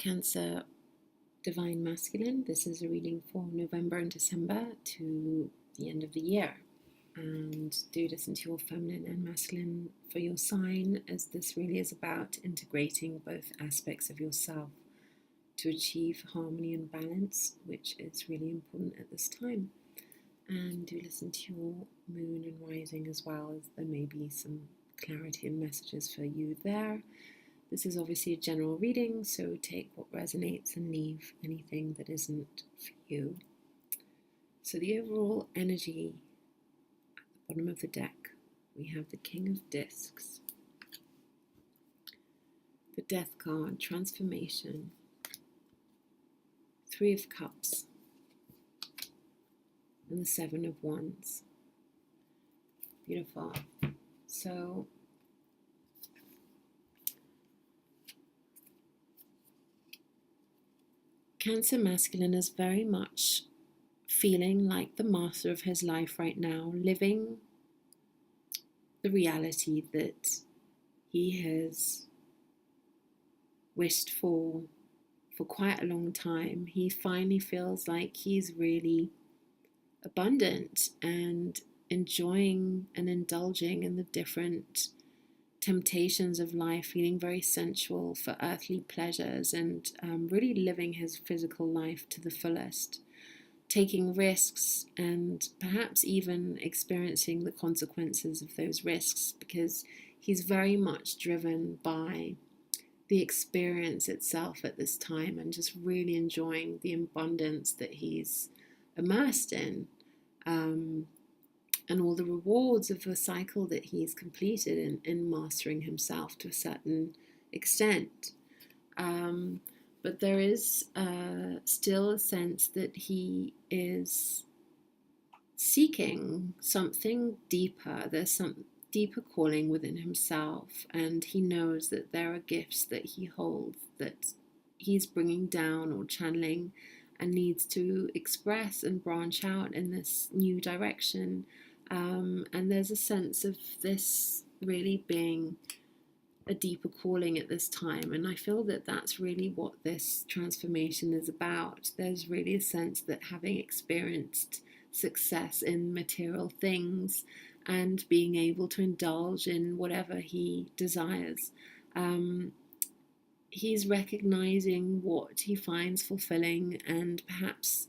Cancer Divine Masculine. This is a reading for November and December to the end of the year. And do listen to your feminine and masculine for your sign, as this really is about integrating both aspects of yourself to achieve harmony and balance, which is really important at this time. And do listen to your moon and rising as well, as there may be some clarity and messages for you there. This is obviously a general reading, so take what resonates and leave anything that isn't for you. So the overall energy at the bottom of the deck, we have the King of Discs, the Death card, Transformation, Three of Cups, and the Seven of Wands. Beautiful. So Cancer masculine is very much feeling like the master of his life right now, living the reality that he has wished for quite a long time. He finally feels like he's really abundant and enjoying and indulging in the different temptations of life, feeling very sensual for earthly pleasures, and really living his physical life to the fullest, taking risks and perhaps even experiencing the consequences of those risks, because he's very much driven by the experience itself at this time and just really enjoying the abundance that he's immersed in. And all the rewards of the cycle that he's completed in mastering himself to a certain extent. But there is still a sense that he is seeking something deeper. There's some deeper calling within himself, and he knows that there are gifts that he holds that he's bringing down or channeling and needs to express and branch out in this new direction. And there's a sense of this really being a deeper calling at this time, and I feel that that's really what this transformation is about. There's really a sense that having experienced success in material things and being able to indulge in whatever he desires, he's recognizing what he finds fulfilling, and perhaps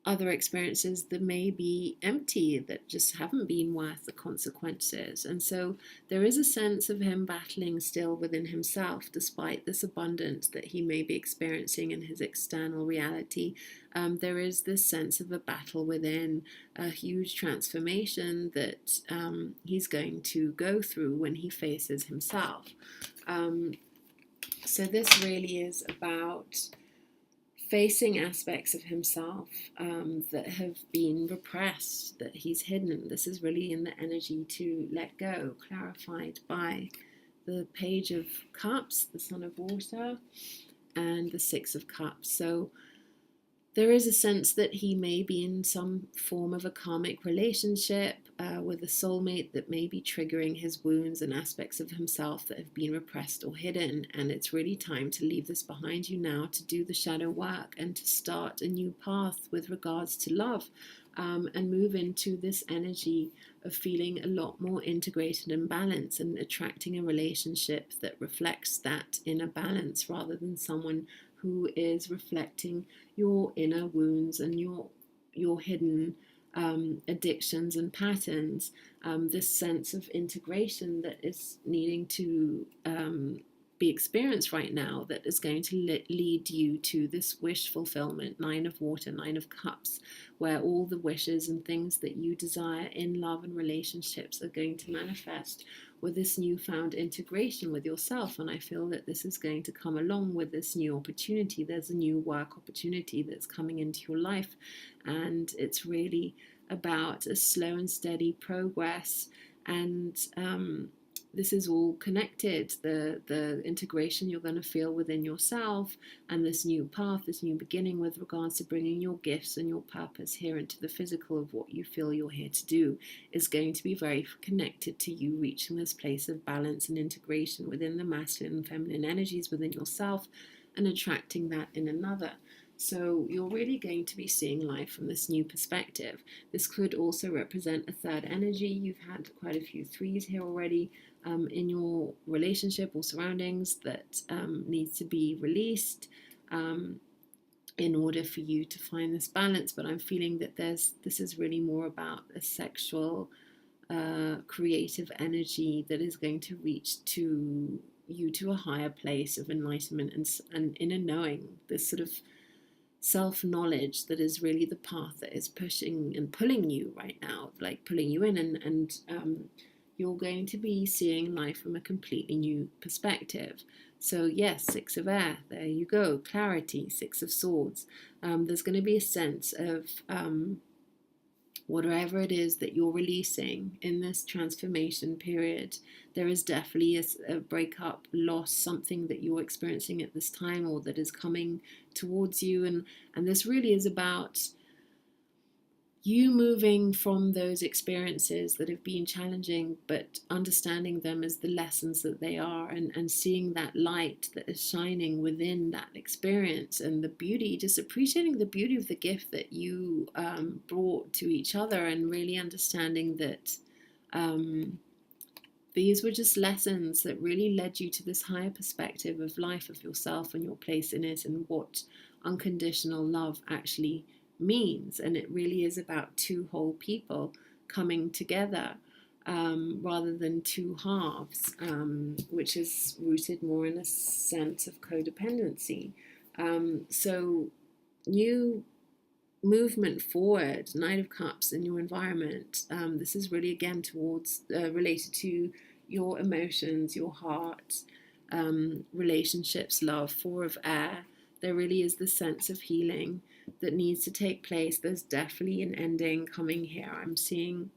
other experiences that may be empty, that just haven't been worth the consequences. And so there is a sense of him battling still within himself, despite this abundance that he may be experiencing in his external reality. There is this sense of a battle within, a huge transformation that he's going to go through when he faces himself. So this really is about facing aspects of himself that have been repressed, that he's hidden. This is really in the energy to let go, clarified by the Page of Cups, the Sun of Water, and the Six of Cups. So there is a sense that he may be in some form of a karmic relationship with a soulmate that may be triggering his wounds and aspects of himself that have been repressed or hidden. And it's really time to leave this behind you now, to do the shadow work and to start a new path with regards to love, and move into this energy of feeling a lot more integrated and balanced, and attracting a relationship that reflects that inner balance, rather than someone who is reflecting your inner wounds and your hidden addictions and patterns. This sense of integration that is needing to be experienced right now, that is going to lead you to this wish fulfillment. Nine of Water, Nine of Cups, where all the wishes and things that you desire in love and relationships are going to manifest with this newfound integration with yourself. And I feel that this is going to come along with this new opportunity. There's a new work opportunity that's coming into your life, and it's really about a slow and steady progress. And this is all connected, the integration you're going to feel within yourself, and this new path, this new beginning with regards to bringing your gifts and your purpose here into the physical of what you feel you're here to do, is going to be very connected to you reaching this place of balance and integration within the masculine and feminine energies within yourself, and attracting that in another. So you're really going to be seeing life from this new perspective. This could also represent a third energy. You've had quite a few threes here already in your relationship or surroundings that needs to be released in order for you to find this balance. But I'm feeling that this is really more about a sexual creative energy that is going to reach to you to a higher place of enlightenment and inner knowing, this sort of self-knowledge that is really the path that is pushing and pulling you right now, like pulling you in, and you're going to be seeing life from a completely new perspective. So yes, 6 of air, there you go, clarity, 6 of swords. There's going to be a sense of whatever it is that you're releasing in this transformation period. There is definitely a breakup, loss, something that you're experiencing at this time or that is coming towards you. And this really is about you moving from those experiences that have been challenging, but understanding them as the lessons that they are, and seeing that light that is shining within that experience and the beauty, just appreciating the beauty of the gift that you brought to each other, and really understanding that these were just lessons that really led you to this higher perspective of life, of yourself and your place in it, and what unconditional love actually means. And it really is about 2 whole people coming together rather than 2 halves, which is rooted more in a sense of codependency. So new movement forward, Knight of Cups in your environment. This is really again towards related to your emotions, your heart, relationships, love. 4 of air. There really is the sense of healing that needs to take place. There's definitely an ending coming here. I'm seeing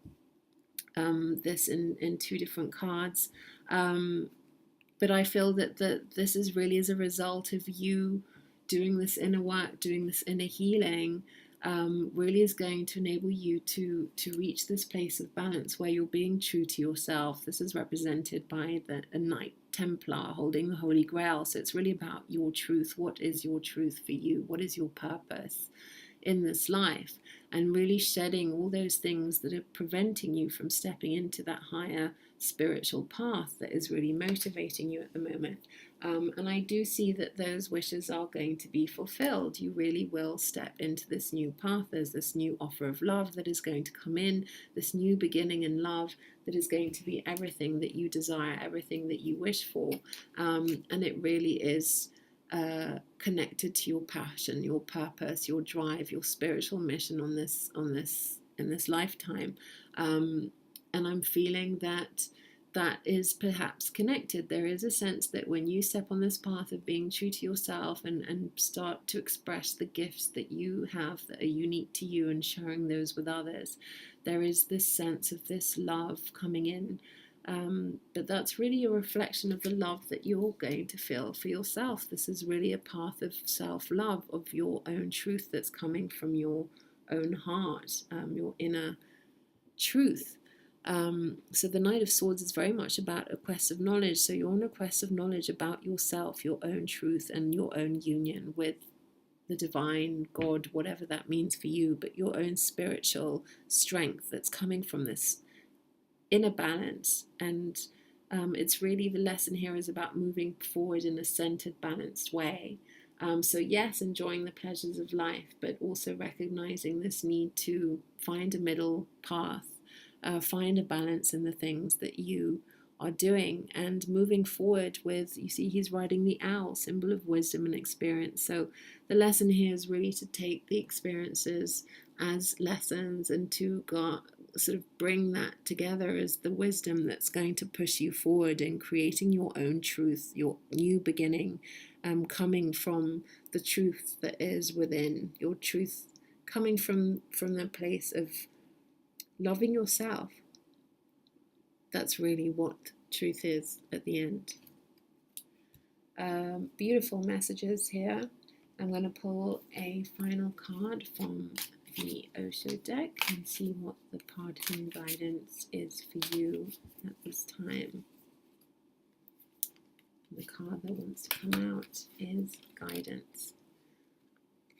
this in 2 different cards. But I feel that this is really as a result of you doing this inner work, doing this inner healing, really is going to enable you to reach this place of balance where you're being true to yourself. This is represented by a Knight Templar holding the Holy Grail. So it's really about your truth. What is your truth for you? What is your purpose in this life? And really shedding all those things that are preventing you from stepping into that higher spiritual path that is really motivating you at the moment. And I do see that those wishes are going to be fulfilled. You really will step into this new path. There's this new offer of love that is going to come in, this new beginning in love that is going to be everything that you desire, everything that you wish for. And it really is connected to your passion, your purpose, your drive, your spiritual mission in this lifetime. And I'm feeling that is perhaps connected. There is a sense that when you step on this path of being true to yourself and start to express the gifts that you have that are unique to you and sharing those with others, there is this sense of this love coming in. But that's really a reflection of the love that you're going to feel for yourself. This is really a path of self-love, of your own truth that's coming from your own heart, your inner truth. So the Knight of Swords is very much about a quest of knowledge. So you're on a quest of knowledge about yourself, your own truth, and your own union with the divine, God, whatever that means for you, but your own spiritual strength that's coming from this inner balance. And it's really, the lesson here is about moving forward in a centered, balanced way. So yes, enjoying the pleasures of life, but also recognizing this need to find a middle path, find a balance in the things that you are doing, and moving forward with, you see he's riding the owl, symbol of wisdom and experience. So the lesson here is really to take the experiences as lessons and to sort of bring that together as the wisdom that's going to push you forward in creating your own truth, your new beginning, coming from the truth that is within, your truth coming from the place of loving yourself. That's really what truth is at the end. Beautiful messages here. I'm going to pull a final card from the Osho deck and see what the parting guidance is for you at this time. The card that wants to come out is guidance.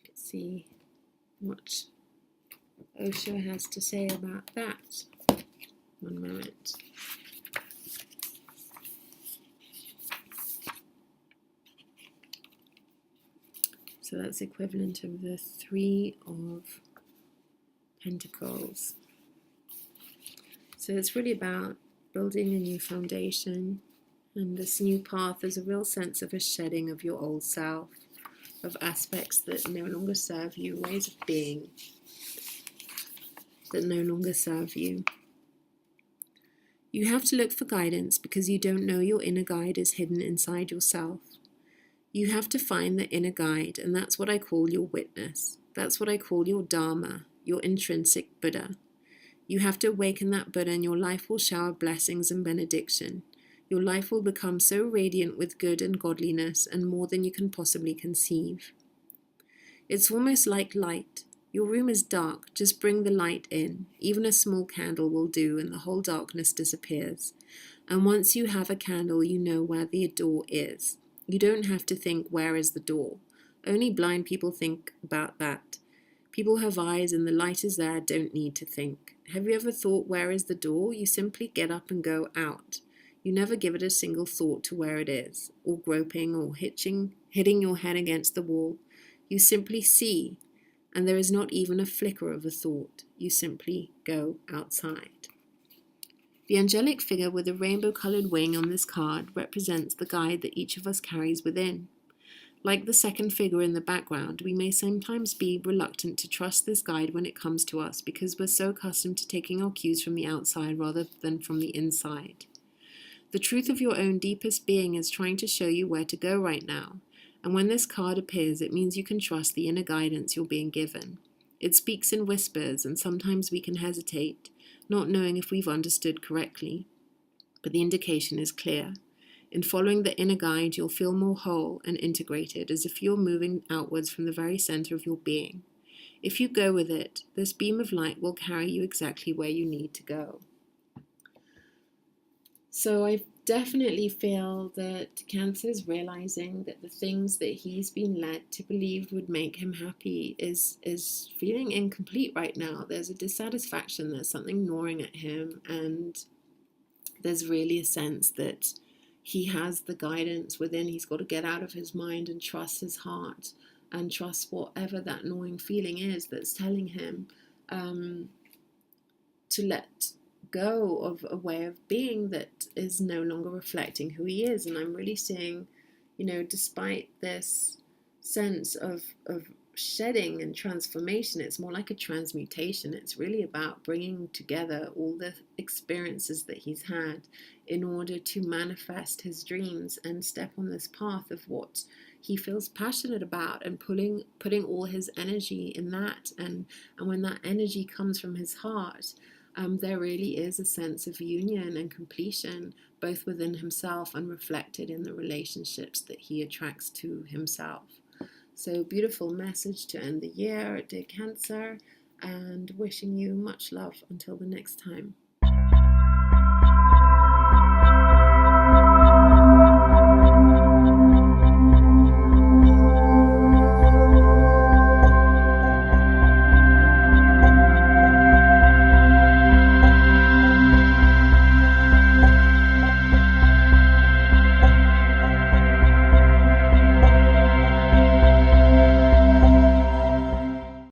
Let's see what Osho has to say about that. One moment. So that's equivalent of the Three of Pentacles. So it's really about building a new foundation, and this new path is a real sense of a shedding of your old self, of aspects that no longer serve you, ways of being that no longer serve you. You have to look for guidance because you don't know your inner guide is hidden inside yourself. You have to find the inner guide, and that's what I call your witness. That's what I call your Dharma, your intrinsic Buddha. You have to awaken that Buddha, and your life will shower blessings and benediction. Your life will become so radiant with good and godliness, and more than you can possibly conceive. It's almost like light. Your room is dark, just bring the light in. Even a small candle will do, and the whole darkness disappears. And once you have a candle, you know where the door is. You don't have to think, where is the door? Only blind people think about that. People have eyes and the light is there, don't need to think. Have you ever thought, where is the door? You simply get up and go out. You never give it a single thought to where it is, or groping, or hitting your head against the wall. You simply see, and there is not even a flicker of a thought. You simply go outside. The angelic figure with a rainbow-colored wing on this card represents the guide that each of us carries within. Like the second figure in the background, we may sometimes be reluctant to trust this guide when it comes to us because we're so accustomed to taking our cues from the outside rather than from the inside. The truth of your own deepest being is trying to show you where to go right now, and when this card appears, it means you can trust the inner guidance you're being given. It speaks in whispers, and sometimes we can hesitate, not knowing if we've understood correctly. But the indication is clear. In following the inner guide, you'll feel more whole and integrated, as if you're moving outwards from the very center of your being. If you go with it, this beam of light will carry you exactly where you need to go. So I definitely feel that Cancer is realizing that the things that he's been led to believe would make him happy is feeling incomplete right now. There's a dissatisfaction, there's something gnawing at him, and there's really a sense that he has the guidance within. He's got to get out of his mind and trust his heart and trust whatever that gnawing feeling is that's telling him to let go of a way of being that is no longer reflecting who he is. And I'm really seeing, despite this sense of shedding and transformation, it's more like a transmutation. It's really about bringing together all the experiences that he's had in order to manifest his dreams and step on this path of what he feels passionate about, and putting all his energy in that. And when that energy comes from his heart, there really is a sense of union and completion, both within himself and reflected in the relationships that he attracts to himself. So beautiful message to end the year, dear Cancer, and wishing you much love until the next time.